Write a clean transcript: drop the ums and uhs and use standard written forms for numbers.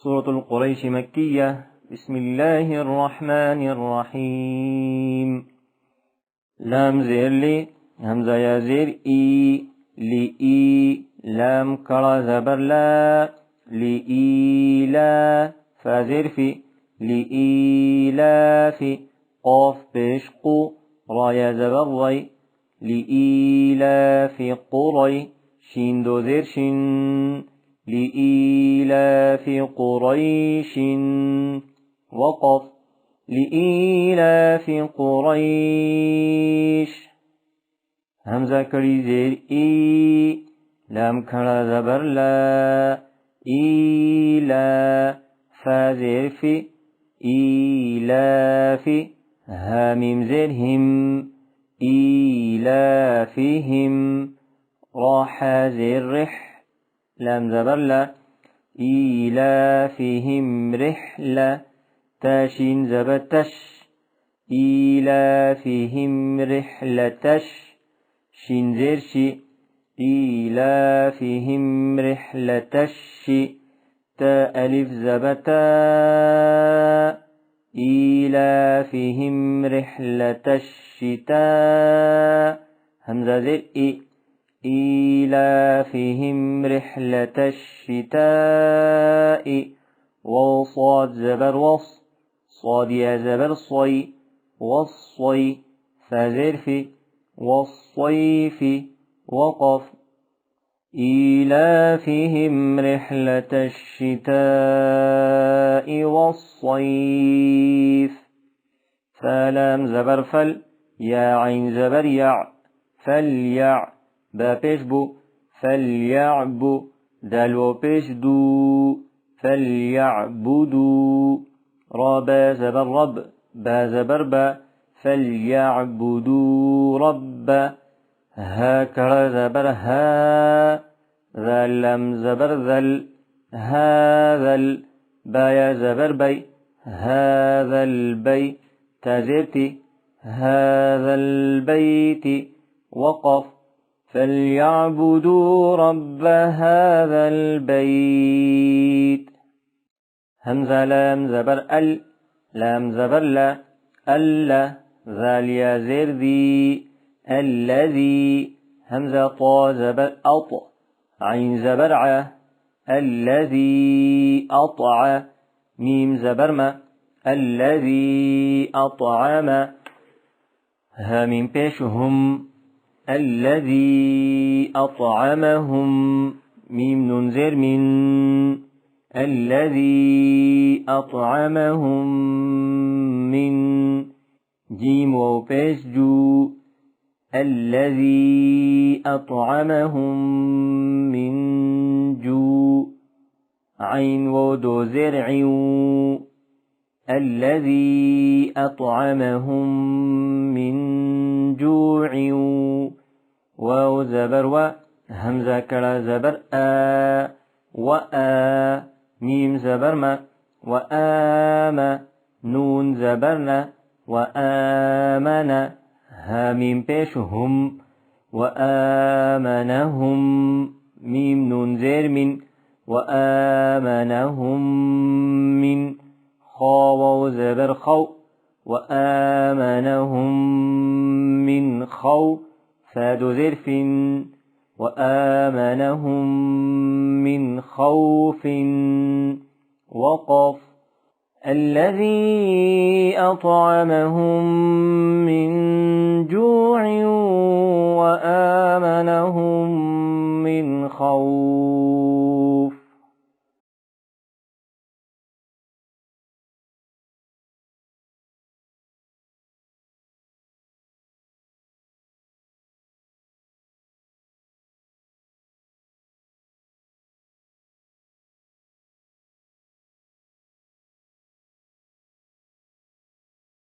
سورة القريش مكية. بسم الله الرحمن الرحيم. لام زير لي همزة يا زير إي لإي لام كرا زبر لا لإي لا فازر في لإي لا في قاف بشقو رايا زبر ري لإي لا في قري شين دو زير شين لإيلاف قريش وقف لإيلاف قريش همزة كري زير إي لام كرا زبر لا إيلا فازر في إيلاف هاميم زير هم إيلافهم راح زير رح لام زبر لا إيلافهم رحلة تاشين زبر تش إيلافهم رحلة شين زير شي إيلافهم رحلة الشي تا ألف زبر تا إيلافهم رحلة الشتاء همزة زير إيلافهم رحلة الشتاء وصاد زبر وص صاد يا زبر صي والصي فزر في والصيف وقف إيلافهم رحلة الشتاء والصيف فلام زبر فل يا عين زبر يع فليع با پیش بو فليعبو دالو پیش دو فليعبدو رابا زبر رب با زبر با فليعبدو رب ها كرا زبر ها ذلم زبر ذل هذا البايا زبر بي هذا البي تزرتي هذا البيت وقف فليعبدوا رب هذا البيت همزة لام زبر لام زبر لا ألا ذال يا زير ذي الذي همزة طا زبر أط عين زبر ع الذي أطع ميم زبر ما الذي أطعم هامين بيشهم الذي أطعمهم ميم ننزر من الذي أطعمهم من جيم وبيش جو الذي أطعمهم من جو عين ودو زرع الذي أطعمهم من جوع واو زبر و همزة كلا زبر وآ ميم زبر ما وآم نون زبرنا وآمن هاميم بيش هم وآمنهم ميم نون زير من وآمنهم من خاو زبر خو وآمنهم من خو فاد ذرف وآمنهم من خوف وقف الذي أطعمهم من جوع